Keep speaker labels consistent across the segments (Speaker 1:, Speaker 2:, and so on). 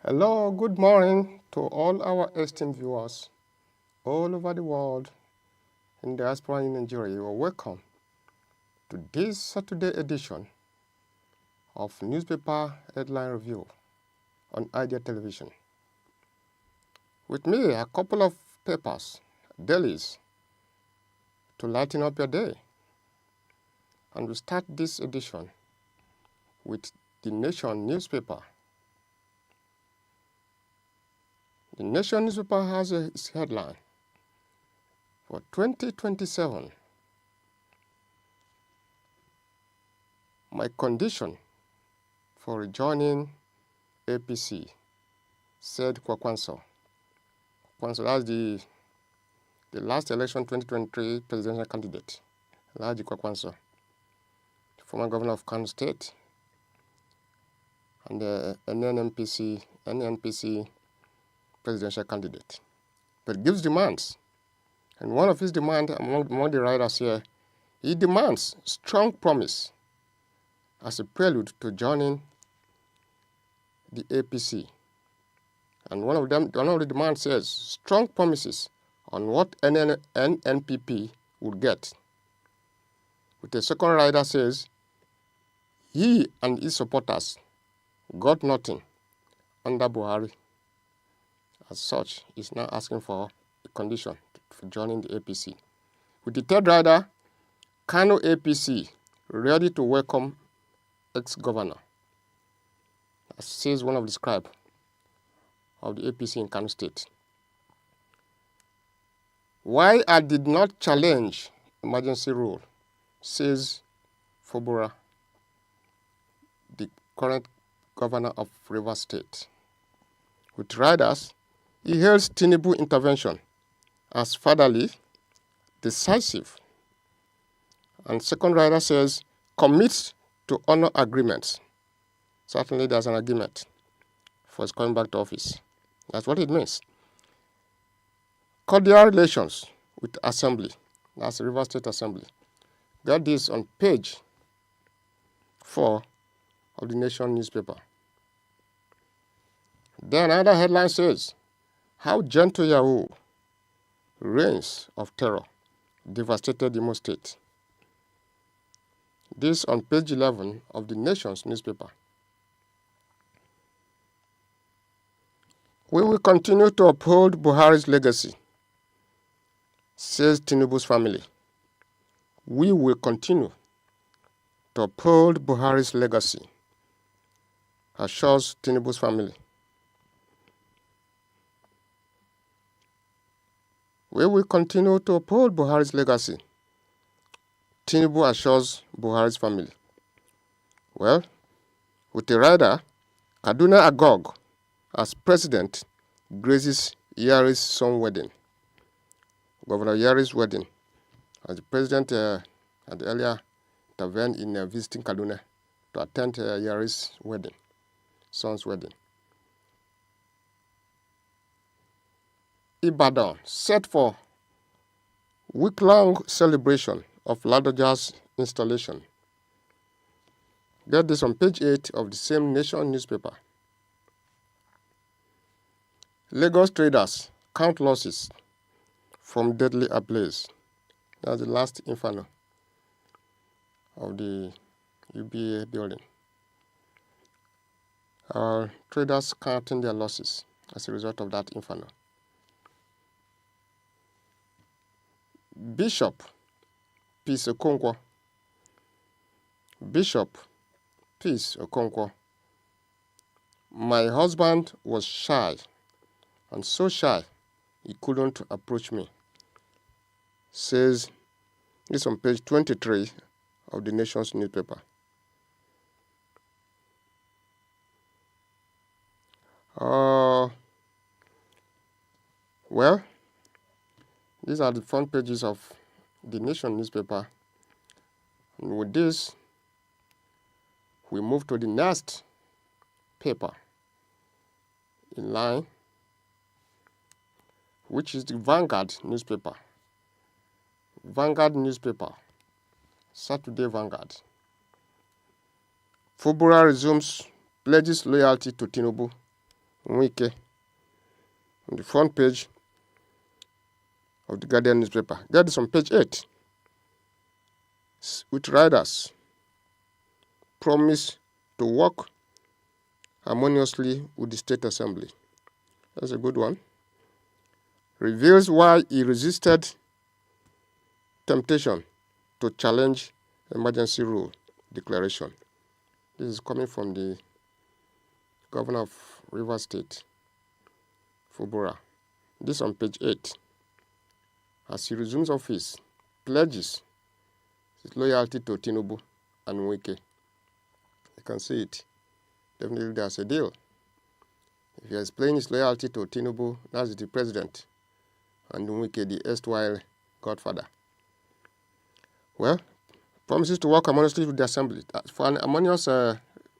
Speaker 1: Hello, good morning to all our esteemed viewers all over the world in diaspora in Nigeria. You are welcome to this Saturday edition of Newspaper Headline Review on Idea Television. With me, a couple of papers, dailies, to lighten up your day. And we start this edition with The Nation newspaper. The Nation newspaper has its headline for 2027. My condition for rejoining APC, said Kwakwanso. Kwakwanso, that's the last election 2023 presidential candidate, Alhaji Kwakwanso, former governor of Kano State, and the NNPC presidential candidate. But gives demands. And one of his demands among the writers here, he demands strong promise as a prelude to joining the APC. And one of the demands says strong promises on what NNPP would get. But the second writer says he and his supporters got nothing under Buhari. As such, he's now asking for a condition for joining the APC. With the third rider, Kano APC ready to welcome ex-governor, as says one of the scribes of the APC in Kano State. Why I did not challenge emergency rule, says Fubara, the current governor of Rivers State. With riders, he hails Tinubu intervention as fatherly, decisive. And second rider says, commits to honor agreements. Certainly there's an agreement for his coming back to office. That's what it means. Cordial relations with Assembly. That's the Rivers State Assembly. Got this on page 4 of the Nation newspaper. Then another headline says, how gentle Yahoo reigns of terror devastated Imo State. This on page 11 of the Nation's newspaper. We will continue to uphold Buhari's legacy, says Tinubu's family. We will continue to uphold Buhari's legacy, assures Tinubu's family. We will continue to uphold Buhari's legacy, Tinubu assures Buhari's family. Well, with the rider, Kaduna Agog as president graces Yari's son wedding. Governor Yari's wedding, as the president had earlier intervened in visiting Kaduna to attend Yari's wedding, son's wedding. Ibadan set for week-long celebration of Ladoja's installation. Get this on page 8 of the same Nation newspaper. Lagos traders count losses from deadly ablaze. That's the last inferno of the UBA building. Traders counting their losses as a result of that inferno. Bishop Peace Okonkwo. Bishop Peace Okonkwo. My husband was shy, and so shy he couldn't approach me, says this on page 23 of the Nation's newspaper. Well, these are the front pages of the Nation newspaper. And with this, we move to the next paper in line, which is the Vanguard newspaper. Vanguard newspaper, Saturday Vanguard. Fubara resumes, pledges loyalty to Tinubu, Wike, on the front page of the Guardian newspaper. Get this on page 8. With riders promise to work harmoniously with the State Assembly. That's a good one. Reveals why he resisted temptation to challenge emergency rule declaration. This is coming from the governor of Rivers State, Fubara. This on page 8. As he resumes office, pledges his loyalty to Tinubu and Wike. You can see it. Definitely there's a deal. If he explains his loyalty to Tinubu, that's the president, and Wike, the erstwhile godfather. Well, promises to work harmoniously with the assembly. For an harmonious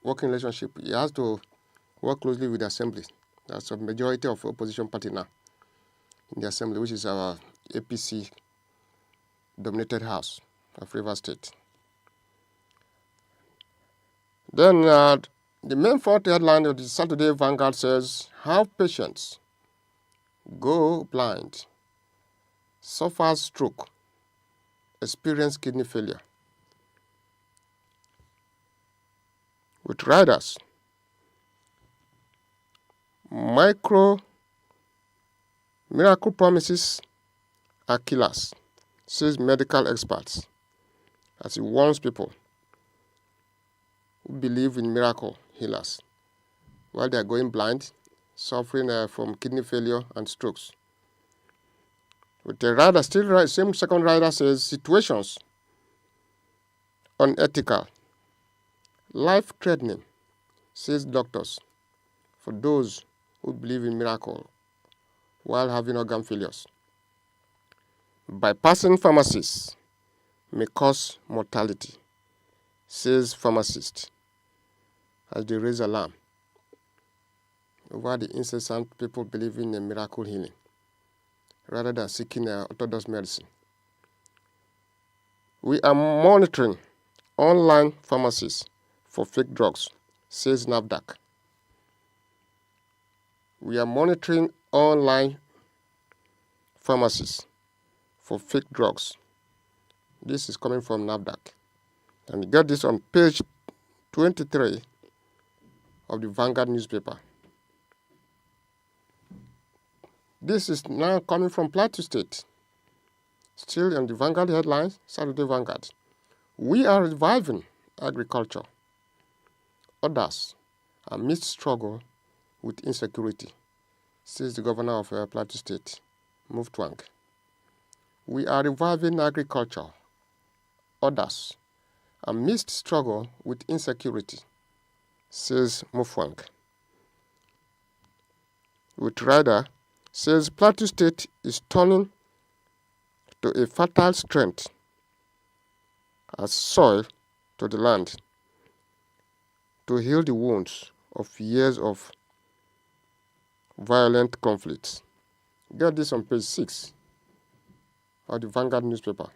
Speaker 1: working relationship, he has to work closely with the assembly. That's a majority of opposition party now in the assembly, which is our APC-dominated house of Rivers State. Then the main front headline of the Saturday Vanguard says, "How patients go blind, suffers stroke, experience kidney failure." With riders, miracle promises are killers, says medical experts, as he warns people who believe in miracle healers while they are going blind, suffering from kidney failure and strokes. With the rider, same second rider says, situations unethical, life-threatening, says doctors, for those who believe in miracle while having organ failures. Bypassing pharmacists may cause mortality, says pharmacist, as they raise alarm over the incessant people believing in miracle healing rather than seeking orthodox medicine. We are monitoring online pharmacies for fake drugs, says NAFDAC. We are monitoring online pharmacies for fake drugs. This is coming from NAFDAC. And you get this on page 23 of the Vanguard newspaper. This is now coming from Plateau State. Still on the Vanguard headlines, Saturday Vanguard. We are reviving agriculture. Others amidst struggle with insecurity, says the governor of Plateau State, Mutfwang. We are reviving agriculture. Others amidst struggle with insecurity, says Mutfwang. With rider, says Plateau State is turning to a fertile strength as soil to the land to heal the wounds of years of violent conflicts. Get this on page 6 of the Vanguard newspaper.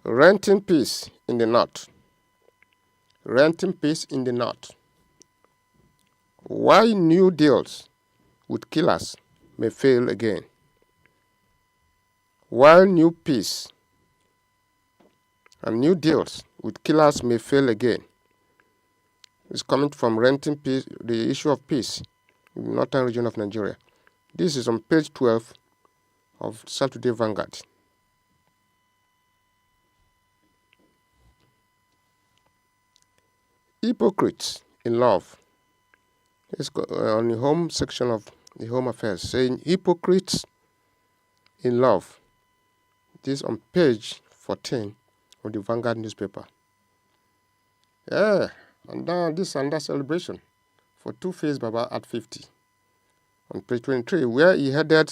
Speaker 1: Renting peace in the north. Renting peace in the north. Why new deals with killers may fail again. While new peace and new deals with killers may fail again. It's coming from renting peace, the issue of peace in the northern region of Nigeria. This is on page 12 of Saturday Vanguard. Hypocrites in love. It's on the home section of the Home Affairs, saying hypocrites in love. This on page 14 of the Vanguard newspaper. Yeah, and now this and that celebration for Two-Face Baba at 50. On page 23, where he headed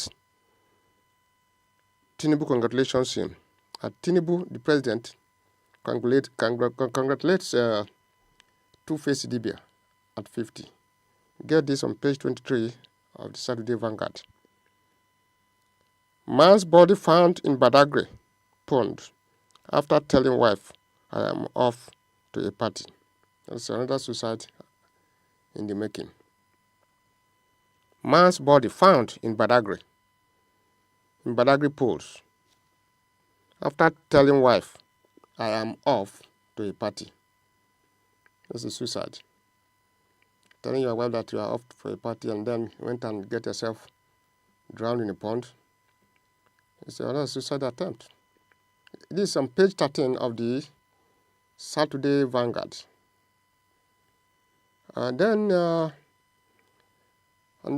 Speaker 1: Tinubu congratulations him. At Tinubu, the president, congratulates Two-Face Dibia at 50. Get this on page 23 of the Saturday Vanguard. Man's body found in Badagry pond after telling wife, I am off to a party. That's another suicide in the making. Man's body found in Badagry pools, after telling wife, I am off to a party. That's a suicide. Telling your wife that you are off for a party and then went and get yourself drowned in a pond. It's another suicide attempt. This is on page 13 of the Saturday Vanguard. Then on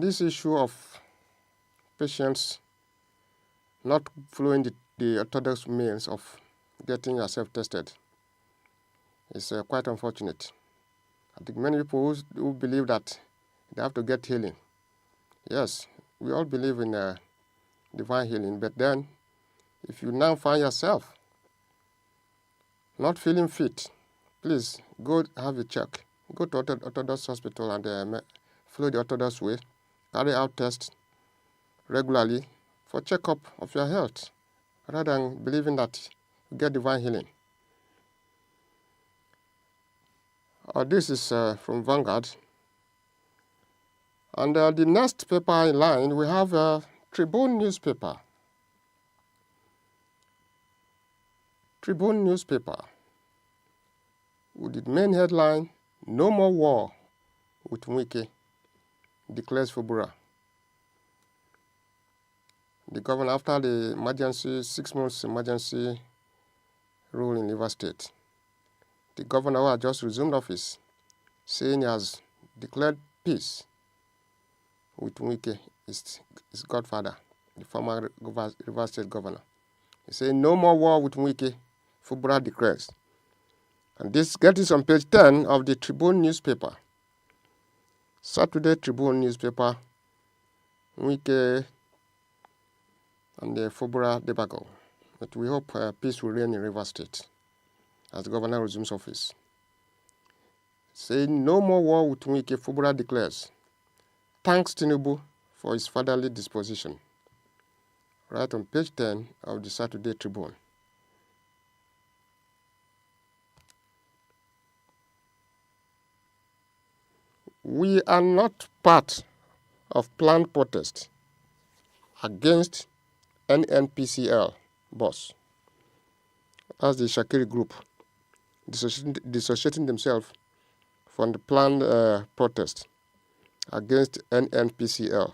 Speaker 1: this issue of patients not following the orthodox means of getting yourself tested, it's quite unfortunate. I think many people who believe that they have to get healing. Yes, we all believe in divine healing, but then if you now find yourself not feeling fit, please go have a check. Go to Orthodox hospital and follow the Orthodox way. Carry out tests regularly for checkup of your health, rather than believing that you get divine healing. This is from Vanguard. And the next paper in line, we have Tribune newspaper. Tribune newspaper with the main headline, No More War with Wike, declares Fubura. The governor, after the emergency, 6 months emergency rule in Rivers State, the governor who had just resumed office, saying he has declared peace with Wike, his godfather, the former Rivers State governor. He said, no more war with Wike, Fubura declares. And this gets on page 10 of the Tribune newspaper. Saturday Tribune newspaper, Wike and the Fubura debacle. But we hope peace will reign in Rivers State as the governor resumes office. Saying no more war with Wike, Fubura declares. Thanks Tinubu for his fatherly disposition. Right on page 10 of the Saturday Tribune. We are not part of planned protest against NNPCL boss, as the Shakiri group, dissociating themselves from the planned protest against NNPCL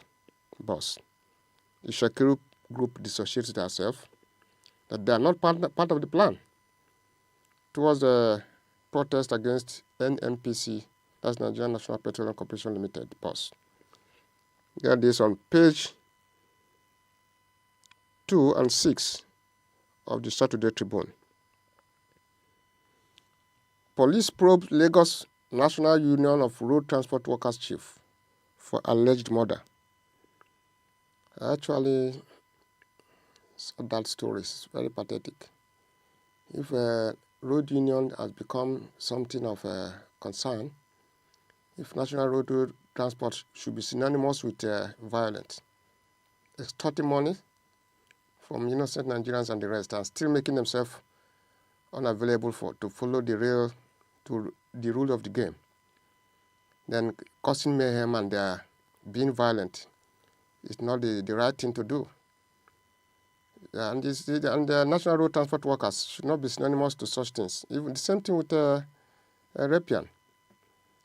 Speaker 1: boss. The Shakiri group dissociated herself that they are not part of the plan towards the protest against NNPC, that's Nigerian National Petroleum Corporation Limited boss. Get this on page 2 and 6 of the Saturday Tribune. Police probe Lagos National Union of Road Transport Workers chief for alleged murder. Actually, that story is very pathetic. If a road union has become something of a concern, if national road transport should be synonymous with violence, extorting money from innocent Nigerians and the rest, and still making themselves unavailable to follow the rule of the game, then causing mayhem and being violent is not the right thing to do. And the national road transport workers should not be synonymous to such things. Even the same thing with Repian,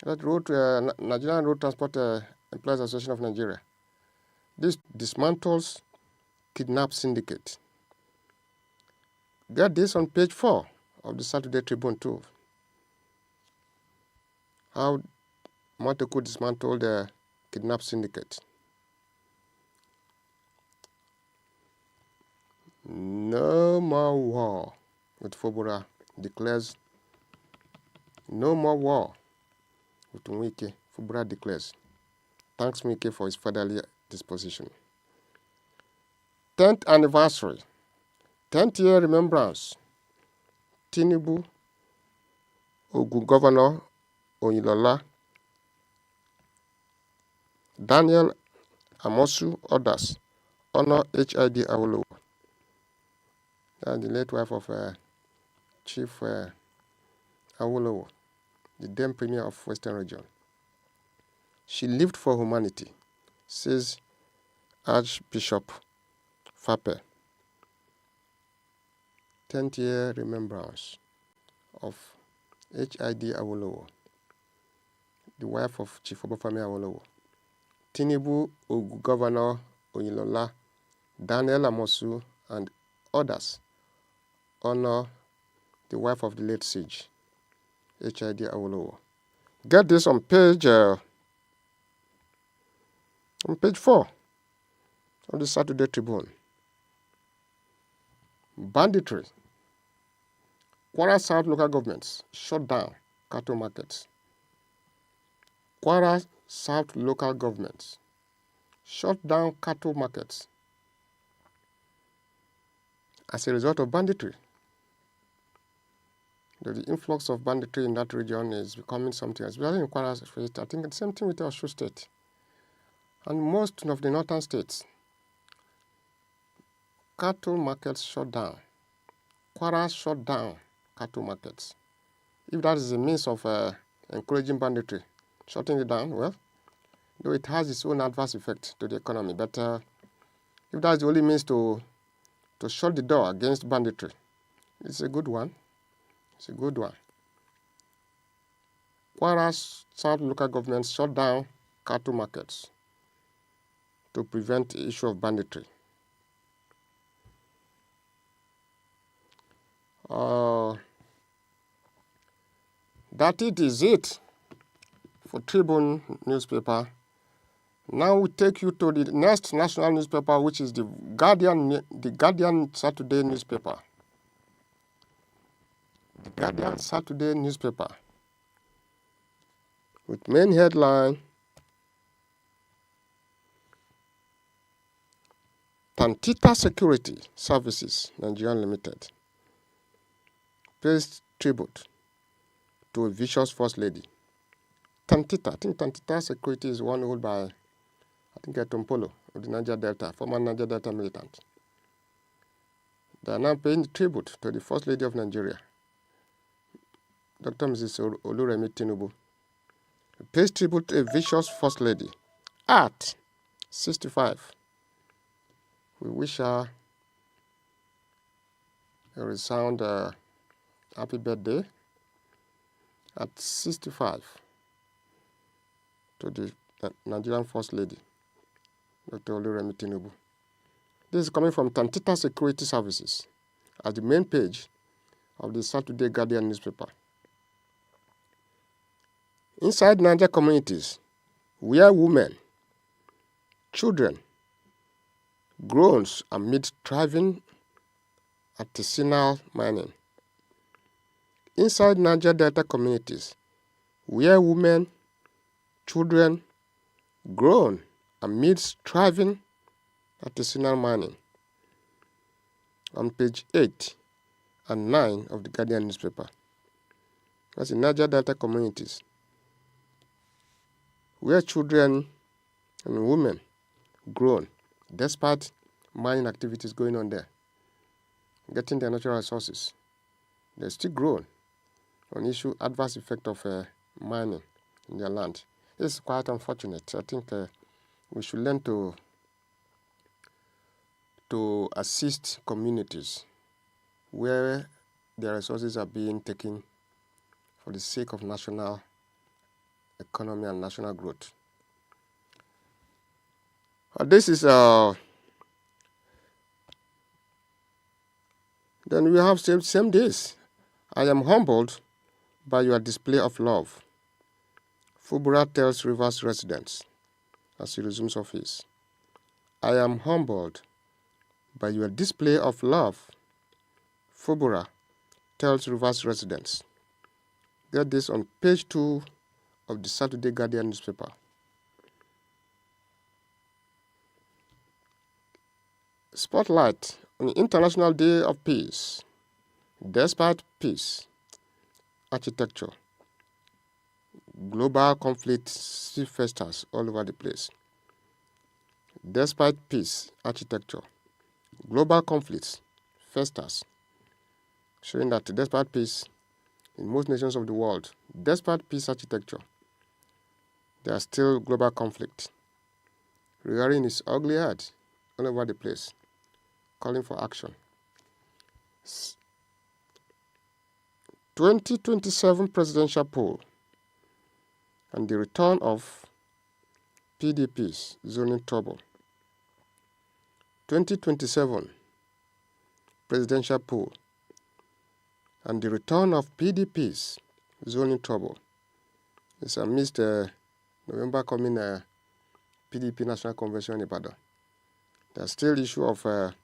Speaker 1: that Nigerian Road Transport Employees Association of Nigeria. This dismantles kidnap syndicate. Get this on page 4 of the Saturday Tribune too. How Monteko dismantled the kidnap syndicate. No more war with Fubura declares. No more war with Wike, Fubura declares. Thanks Wike for his fatherly disposition. 10th anniversary, 10th year remembrance. Tinubu, Ogun Governor Oyinlola, Daniel Amosu, others honor HID Awolowo. That's the late wife of Chief Awolowo. the then Premier of Western Region. She lived for humanity, says Archbishop Fape. 10th year remembrance of H.I.D. Awolowo, the wife of Chief Obafemi Awolowo. Tinubu, Governor Oyinlola, Daniel Amosu, and others honor the wife of the late Siege, H.I.D. Awolowo. Get this on page 4 of the Saturday Tribune. Banditry. Kwara South local governments shut down cattle markets. Kwara South local governments shut down cattle markets as a result of banditry. The influx of banditry in that region is becoming something, especially in Kwara State. I think it's the same thing with Osun State and most of the northern states. Cattle markets shut down. Kwara shut down cattle markets. If that is a means of encouraging banditry, shutting it down, well, though it has its own adverse effect to the economy, but if that's the only means to shut the door against banditry, it's a good one. It's a good one. Kwara South local governments shut down cattle markets to prevent the issue of banditry. That it is it for Tribune newspaper. Now we take you to the next national newspaper, which is the Guardian Saturday newspaper. The Guardian Saturday newspaper, with main headline, Tantita Security Services Nigeria Limited pays tribute to a vicious first lady. Tantita, I think Tantita Security is one owned by, Tompolo of the Niger Delta, former Niger Delta militant. They are now paying tribute to the first lady of Nigeria, Dr. Mrs. Oluremi Tinubu. Pays tribute to a vicious first lady at 65. We wish her a resound happy birthday at 65 to the Nigerian First Lady, Dr. Oluremi Tinubu. This is coming from Tantita Security Services at the main page of the Saturday Guardian newspaper. Inside Niger communities, where women, children, groans amid thriving artisanal mining. Inside Niger Delta communities, where women, children, groan amidst thriving artisanal mining. On page 8 and 9 of the Guardian newspaper. That's in Niger Delta communities, where children and women groan despite mining activities going on there, getting their natural resources. They still groan on issue adverse effect of mining in their land. This is quite unfortunate. I think we should learn to assist communities where their resources are being taken for the sake of national economy and national growth. This is then we have same days. I am humbled by your display of love. Fubura tells Rivers residents as he resumes office. I am humbled by your display of love. Fubura tells Rivers residents. Get this on page 2 of the Saturday Guardian newspaper. Spotlight on the International Day of Peace. Despite peace, architecture, global conflict still festers all over the place. Despite peace, architecture, global conflicts festers, showing that despite peace, in most nations of the world, despite peace architecture, there is still global conflict, rearing its ugly head all over the place, calling for action. 2027 presidential poll and the return of PDP's zoning trouble. 2027 presidential poll and the return of PDP's zoning trouble. It's amidst November coming PDP National Convention in Ibadan. There's still issue of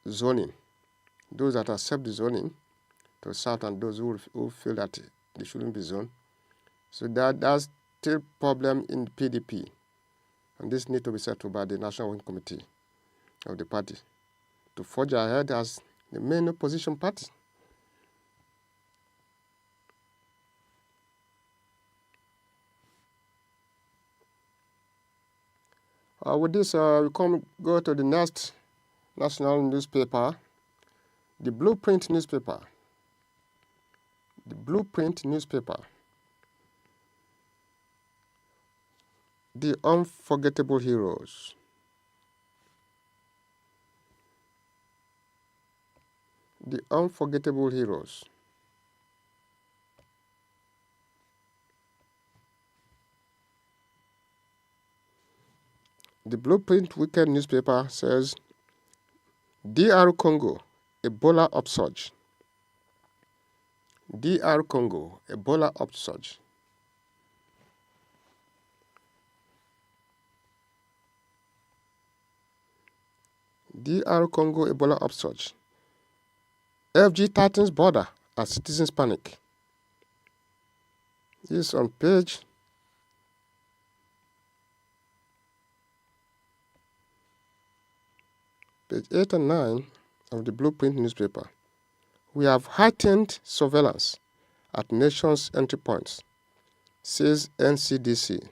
Speaker 1: zoning. Those that accept the zoning to the south and those who feel that they shouldn't be zoned. So that's still problem in PDP. And this needs to be settled by the National Working Committee of the party to forge ahead as the main opposition party. With this, we go to the next national newspaper, the Blueprint newspaper. The Blueprint newspaper. The Unforgettable Heroes. The Unforgettable Heroes. The Blueprint Weekend newspaper says, DR Congo, Ebola upsurge. DR Congo, Ebola upsurge. DR Congo, Ebola upsurge. FG tightens border as citizens panic. This is on page 8 and 9 of the Blueprint newspaper. We have heightened surveillance at nation's entry points, says NCDC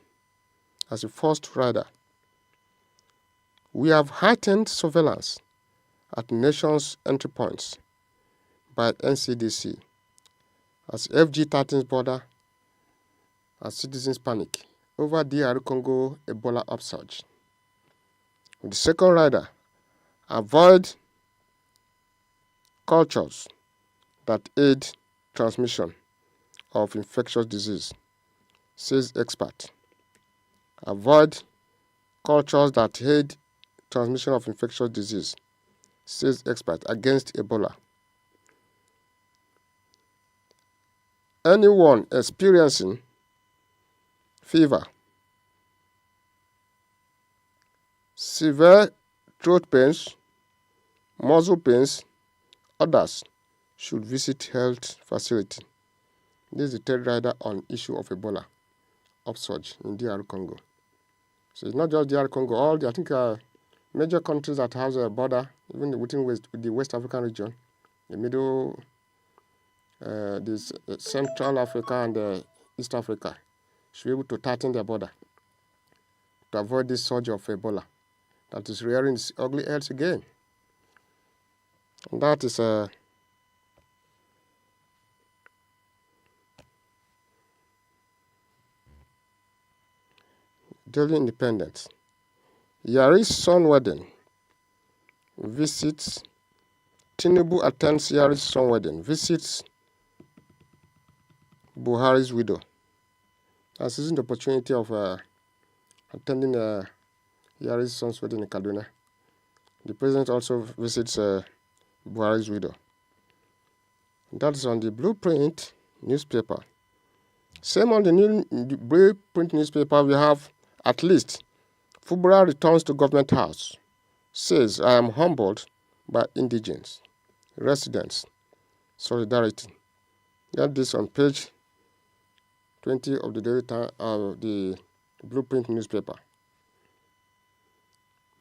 Speaker 1: as a first rider. We have heightened surveillance at nation's entry points by NCDC as FG tightens border as citizens panic over DR Congo Ebola upsurge. The second rider, avoid cultures that aid transmission of infectious disease, says expert. Avoid cultures that aid transmission of infectious disease, says expert against Ebola. Anyone experiencing fever, severe throat pains, muscle pains, others should visit health facility. This is the third rider on issue of Ebola upsurge in DR Congo. So it's not just DR Congo, all the, I think, major countries that have a border, even within the West African region, the Middle, Central Africa and East Africa, should be able to tighten their border to avoid this surge of Ebola that is rearing its ugly heads again. And that is Daily Independent. Yari's son wedding visits. Tinubu attends Yari's son wedding, visits Buhari's widow. As is the opportunity of attending Yari's son's wedding in Kaduna. The president also visits Buhari's widow. That is on the Blueprint newspaper. Same on the Blueprint newspaper, we have at least Fubara returns to government house, says, I am humbled by indigents, residents, solidarity. That is on page 20 of the the Blueprint newspaper.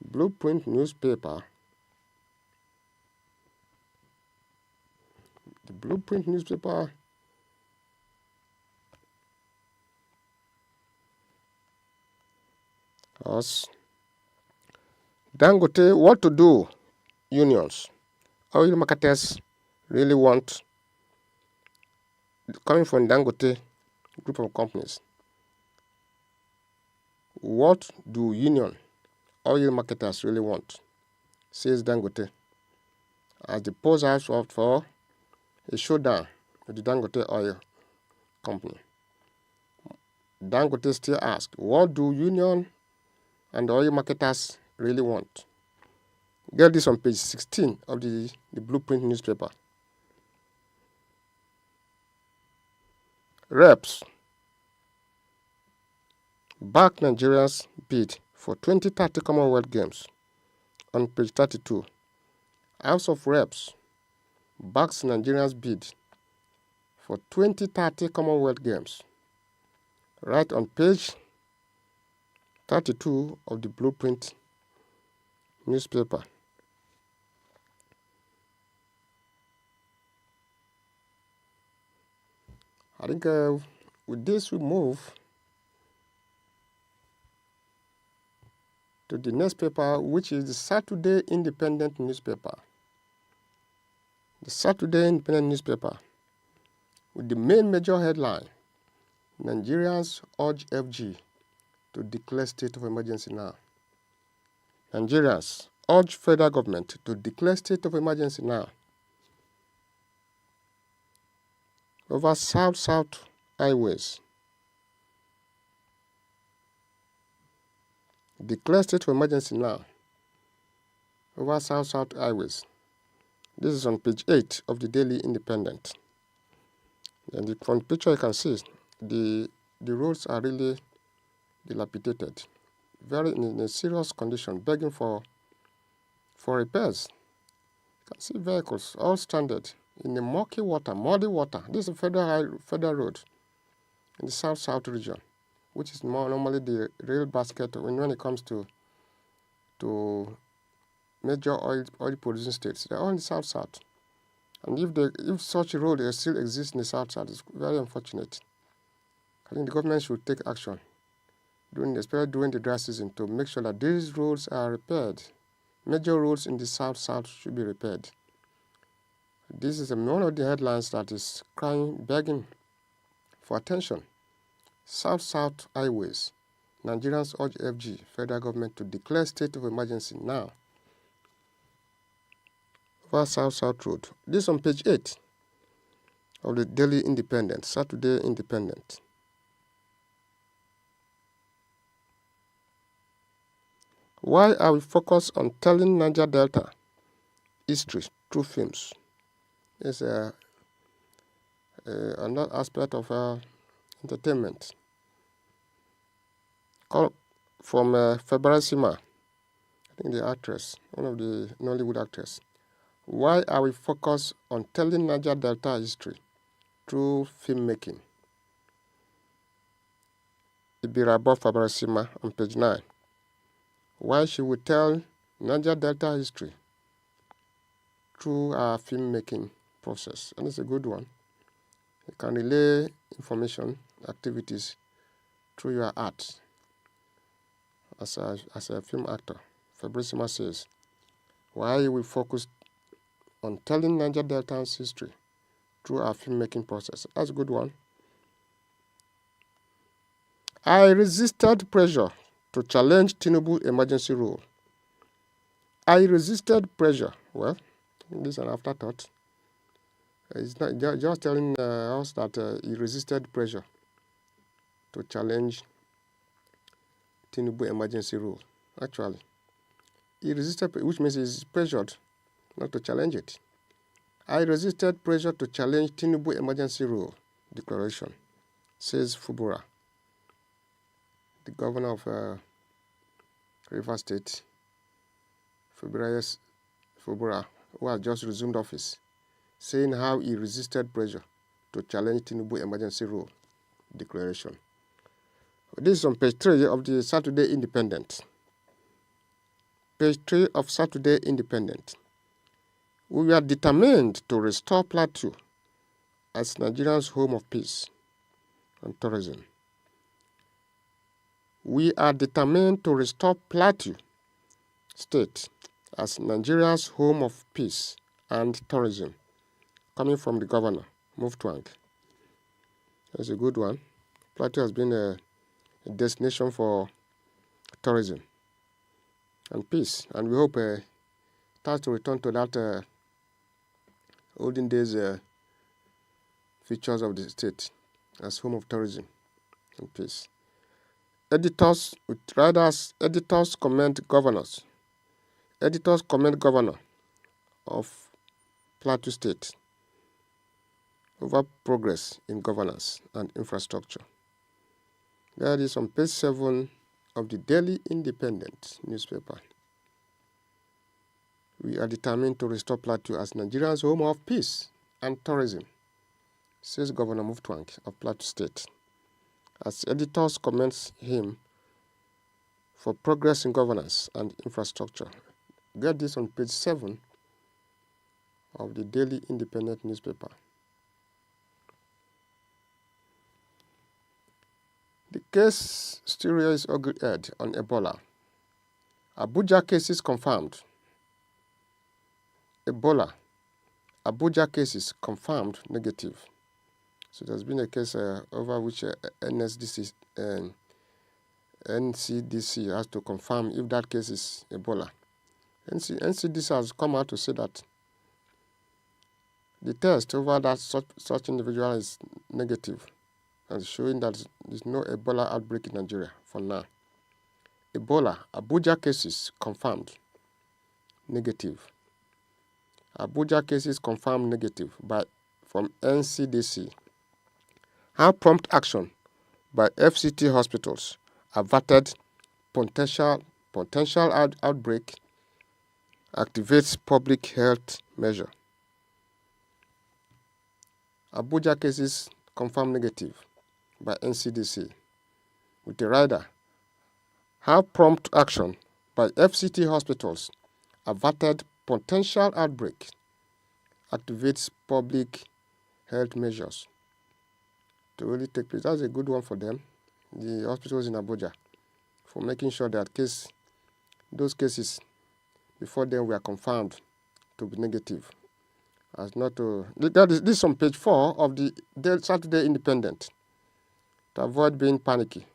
Speaker 1: Blueprint newspaper. The Blueprint newspaper has Dangote, what to do, unions. Oil marketers really want coming from Dangote group of companies. What do Union oil marketers really want? Says Dangote, as the polls have sought for a showdown with the Dangote oil company. Dangote still asks, what do Union and the oil marketers really want? Get this on page 16 of the Blueprint newspaper. Reps back Nigeria's bid for 2030 Commonwealth Games. On page 32, House of Reps backs Nigeria's bid for 2030 Commonwealth Games. Right on page 32 of the Blueprint newspaper. I think with this we move to the next paper, which is the Saturday Independent newspaper. The Saturday Independent newspaper with the main major headline, Nigerians urge FG to declare state of emergency now. Nigerians urge federal government to declare state of emergency now over south-south highways. Declare state of emergency now over south-south highways. This is on page 8 of the Daily Independent. And from the picture you can see the roads are really dilapidated, very in a serious condition, begging for repairs. You can see vehicles all stranded in the muddy water. This is a federal road in the south region, which is more normally the real basket when it comes to major oil producing states. They're all in the south. And if such a road still exists in the south, it's very unfortunate. I think the government should take action, especially during the dry season, to make sure that these roads are repaired. Major roads in the south should be repaired. This is one of the headlines that is begging for attention. South highways. Nigerians urge FG, federal government, to declare state of emergency now over south road. This on page 8 of the Daily Independent, Saturday Independent. Why are we focused on telling Niger Delta history through films? It's another aspect of entertainment. Call from February Sima, I think the actress, one of the Nollywood actors. Why are we focused on telling Niger Delta history through filmmaking? Ibirabo February Sima on page 9. Why should we tell Niger Delta history through our filmmaking process? And it's a good one. You can relay information, activities through your art. As a film actor, Fabrissima says, why we focus on telling Niger Delta's history through our filmmaking process? That's a good one. I resisted pressure to challenge Tinubu emergency rule. I resisted pressure. Well, this is an afterthought. It's not just telling us that he resisted pressure to challenge Tinubu emergency rule. Actually, he resisted, which means he's pressured not to challenge it. I resisted pressure to challenge Tinubu emergency rule declaration, says Fubura, the governor of Rivers State, Fubura, who has just resumed office, saying how he resisted pressure to challenge Tinubu emergency rule declaration. This is on page 3 of the Saturday Independent. Page 3 of Saturday Independent. We are determined to restore Plateau as Nigeria's home of peace and tourism. We are determined to restore Plateau State as Nigeria's home of peace and tourism. Coming from the governor, Muftwang. That's a good one. Plateau has been a destination for tourism and peace, and we hope it has to return to that olden days features of the state as home of tourism and peace. Editors comment governors. Editors comment governor of Plateau State over progress in governance and infrastructure. That is on page 7 of the Daily Independent newspaper. We are determined to restore Plateau as Nigeria's home of peace and tourism, says Governor Muftwang of Plateau State, as editors commend him for progress in governance and infrastructure. Get this on page 7 of the Daily Independent newspaper. The case still raises ugly head on Ebola. Abuja cases confirmed. Ebola. Abuja cases confirmed negative. So there's been a case over which NCDC has to confirm if that case is Ebola. NCDC has come out to say that the test over that such individual is negative and showing that there is no Ebola outbreak in Nigeria for now. Ebola, Abuja cases confirmed negative. Abuja cases confirmed negative from NCDC. How prompt action by FCT hospitals averted potential outbreak activates public health measure. Abuja cases confirmed negative by NCDC with a rider. How prompt action by FCT hospitals averted potential outbreak activates public health measures to really take place. That's a good one for them, the hospitals in Abuja, for making sure that those cases before then were confirmed to be negative. As not to this is on page 4 of the Saturday Independent. To avoid being panicky,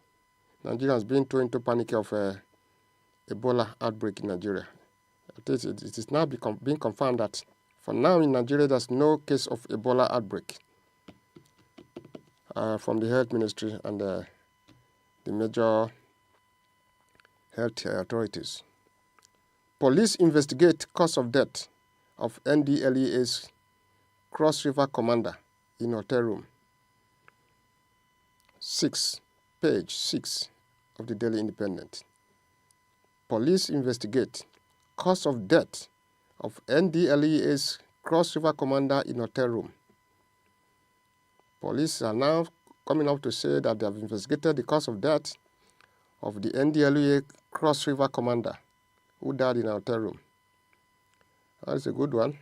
Speaker 1: Nigerians being thrown into panic of Ebola outbreak in Nigeria. It is now being confirmed that for now in Nigeria there's no case of Ebola outbreak from the health ministry and the major health authorities. Police investigate cause of death of NDLEA's Cross River commander in hotel room. Page 6 of the Daily Independent. Police investigate cause of death of NDLEA's Cross River commander in hotel room. Police are now coming out to say that they have investigated the cause of death of the NDLEA Cross River commander who died in a hotel room. That's a good one.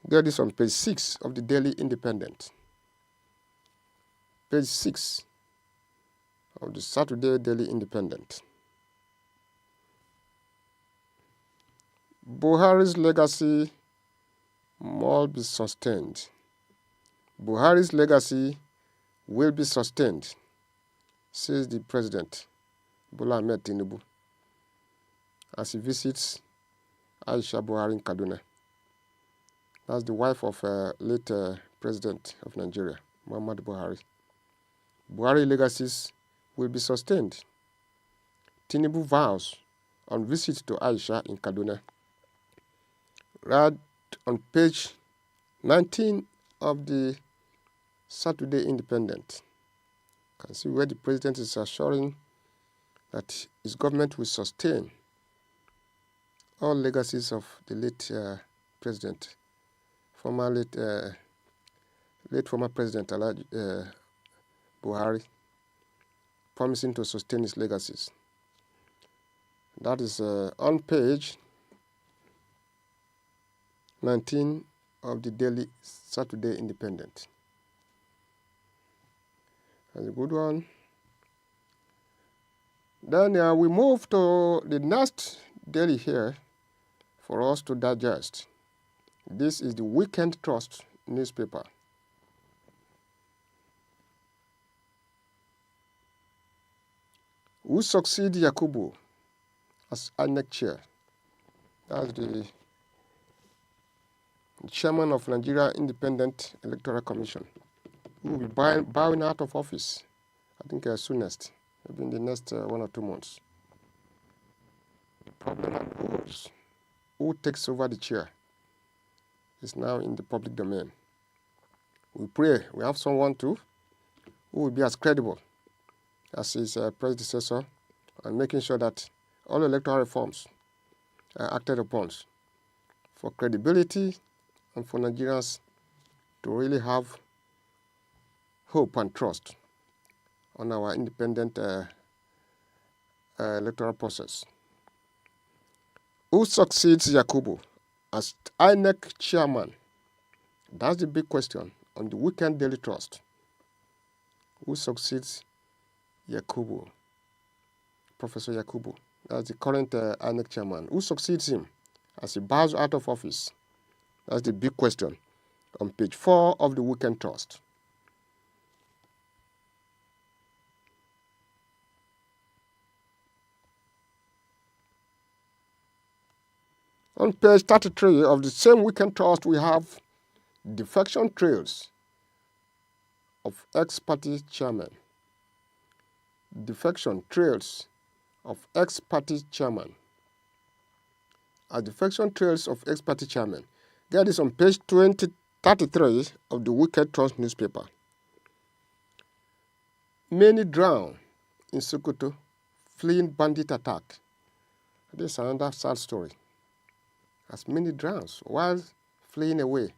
Speaker 1: Get this on page 6 of the Daily Independent. Page 6 of the Saturday Daily Independent. Buhari's legacy must be sustained. Buhari's legacy will be sustained, says the President, Bola Ahmed Tinubu, as he visits Aisha Buhari in Kaduna. That's the wife of late President of Nigeria, Muhammadu Buhari. Buhari legacies will be sustained. Tinubu vows on visit to Aisha in Kaduna. Read on page 19 of the Saturday Independent. You can see where the President is assuring that his government will sustain all legacies of the late President, late former President Buhari, promising to sustain his legacies. That is on page 19 of the Daily Saturday Independent. That's a good one. Then we move to the next daily here for us to digest. This is the Weekend Trust newspaper. Who succeed Yakubu as INEC chair? That's the chairman of Nigeria Independent Electoral Commission, who will be bowing out of office, I think soonest, maybe in the next 1 or 2 months. The problem arose. Who takes over the chair is now in the public domain. We pray we have someone too who will be as credible as his predecessor, and making sure that all electoral reforms are acted upon for credibility and for Nigerians to really have hope and trust on our independent electoral process. Who succeeds Yakubu as INEC chairman? That's the big question on the Weekend Daily Trust. Who succeeds Yakubu? Professor Yakubu. That's the current INEC chairman. Who succeeds him as he bows out of office? That's the big question on page 4 of the Weekend Trust. On page 33 of the same Weekend Trust, we have defection trails of ex-party chairman. Defection trails of ex-party chairman. Defection trails of ex-party chairman. Get this on page 33 of the Weekend Trust newspaper. Many drown in Sokoto fleeing bandit attack. This is another sad story. As many drowns while fleeing away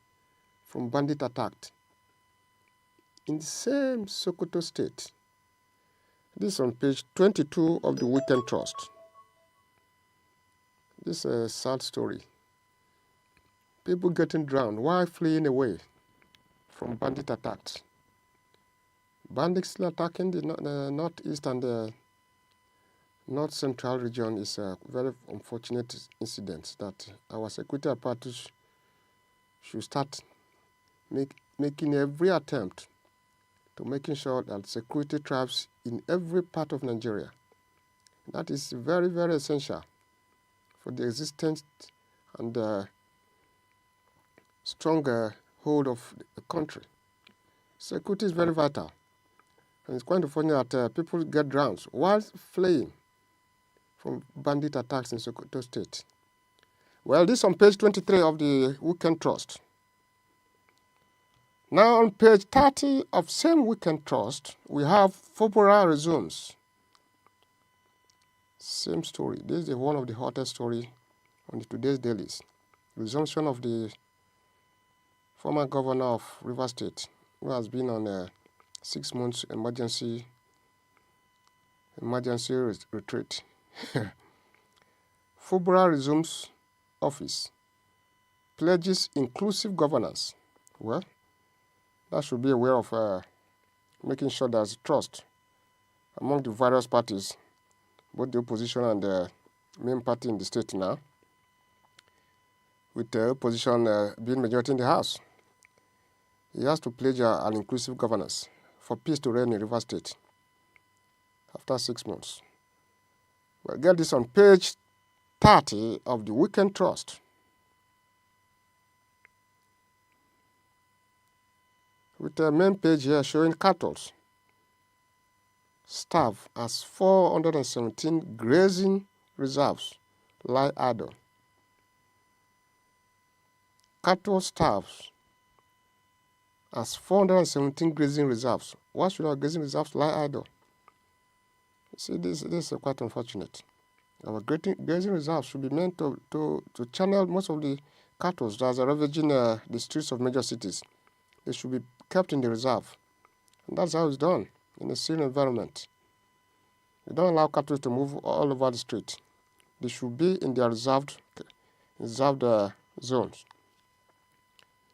Speaker 1: from bandit attack in the same Sokoto state. This is on page 22 of the Weekend Trust. This is a sad story. People getting drowned while fleeing away from bandit attacks. Bandits still attacking the northeast and the north central region is a very unfortunate incident that our security apparatus should start making every attempt to making sure that security thrives in every part of Nigeria. That is very, very essential for the existence and stronger hold of the country. Security is very vital. And it's quite unfortunate that people get drowned while fleeing from bandit attacks in Sokoto State. Well, this is on page 23 of the Weekend Trust. Now on page 30 of same Weekend Trust, we have Fubara resumes. Same story. This is one of the hottest stories on today's dailies. Resumption of the former governor of Rivers State, who has been on a 6 months emergency retreat. Fubara resumes office. Pledges inclusive governance. Well, that should be a way of making sure there's trust among the various parties, both the opposition and the main party in the state now, with the opposition being majority in the House. He has to pledge an inclusive governance for peace to reign in Rivers State after 6 months. We'll get this on page 30 of the Weekend Trust. With the main page here showing cattle. Staff as 417 grazing reserves lie idle. Cattle staffs as 417 grazing reserves. Why should our grazing reserves lie idle? See, this is quite unfortunate. Our grazing reserves should be meant to channel most of the cattle that are ravaging the streets of major cities. They should be kept in the reserve. And that's how it's done in a serene environment. You don't allow cattle to move all over the street. They should be in their reserved zones,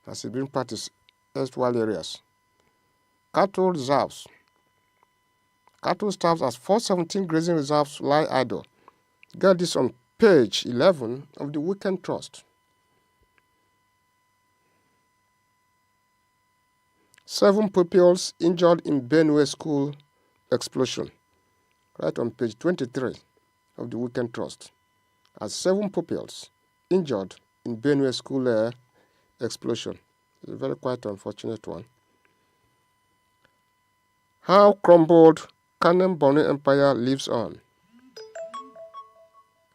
Speaker 1: as it being practiced erstwhile areas. Cattle reserves. Cattle staffs as 417 grazing reserves lie idle. Get this on page 11 of the Weekend Trust. 7 pupils injured in Benue school explosion. right on page 23 of the Weekend Trust, as 7 pupils injured in Benue school explosion. It's a very quite unfortunate one. How crumbled Kanem Borno Empire lives on.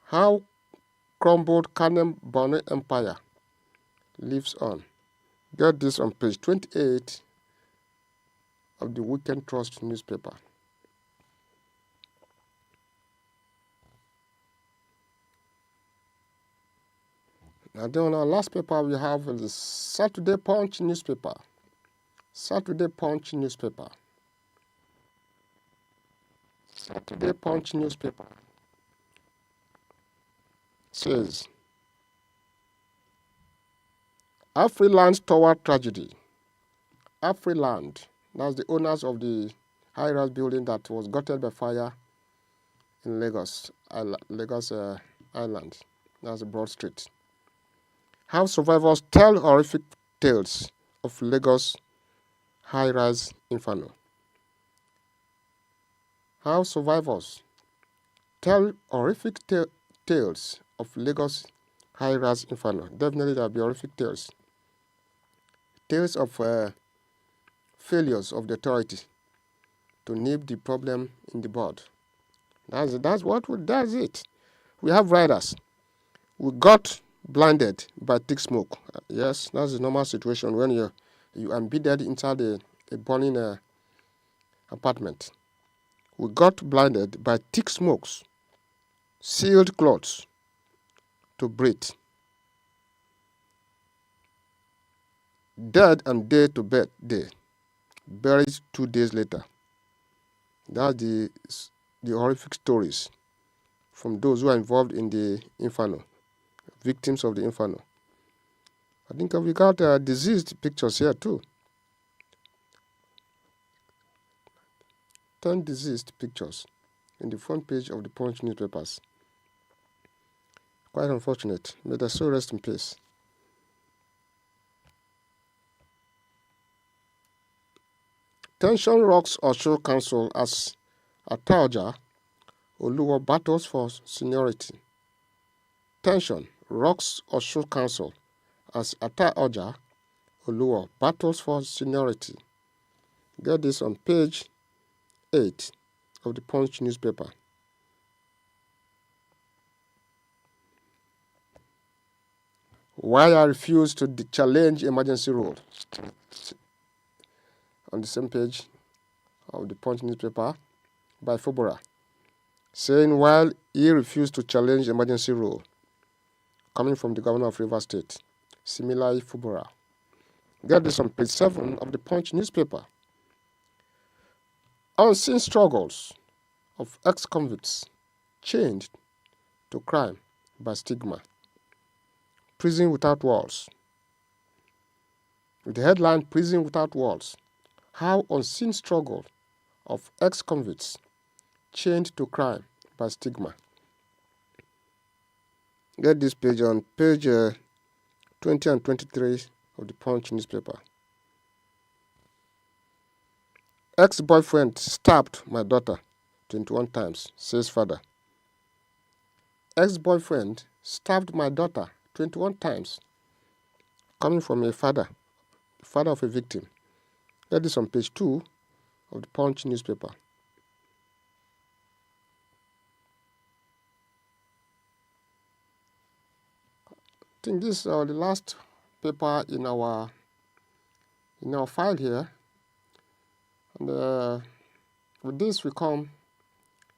Speaker 1: How crumbled Kanem Borno Empire lives on. Get this on page 28 of the Weekend Trust newspaper. And then on our last paper we have the Saturday Punch newspaper. Saturday Punch newspaper. Saturday Punch newspaper says, Afriland Tower tragedy. Afriland, that's the owners of the high-rise building that was gutted by fire in Lagos Island. That's a Broad Street. How survivors tell horrific tales of Lagos high-rise inferno. How survivors tell horrific tales of Lagos high-rise inferno. Definitely there will be horrific tales. Tales of failures of the authority to nip the problem in the bud. That's it. We have riders. We got blinded by thick smoke. Yes, that's the normal situation when you are embedded inside a burning apartment. We got blinded by thick smokes, sealed cloths to breathe. Dead and day to bed day, buried 2 days later. That's the horrific stories from those who are involved in the inferno, victims of the inferno. I think we got diseased pictures here too. 10 diseased pictures in the front page of the Punch newspapers. Quite unfortunate. May their soul rest in peace. Tension rocks Osho Council as Ataoja Oluwo battles for seniority. Tension rocks Osho Council as Ataoja Oluwo battles for seniority. Get this on page 8 of the Punch newspaper. Why I refuse to challenge emergency rule. On the same page of the Punch newspaper by Fubara, saying while he refused to challenge emergency rule, coming from the governor of Rivers State, Similayi Fubara. Get this on page 7 of the Punch newspaper. Unseen struggles of ex-convicts chained to crime by stigma. Prison without walls. With the headline, Prison Without Walls. How unseen struggle of ex-convicts chained to crime by stigma. Get this page on page 20 and 23 of the Punch newspaper. Ex-boyfriend stabbed my daughter 21 times, says father. Ex-boyfriend stabbed my daughter 21 times, coming from a father of a victim. Get this on page 2 of the Punch newspaper. I think this is the last paper in our file here. And with this we come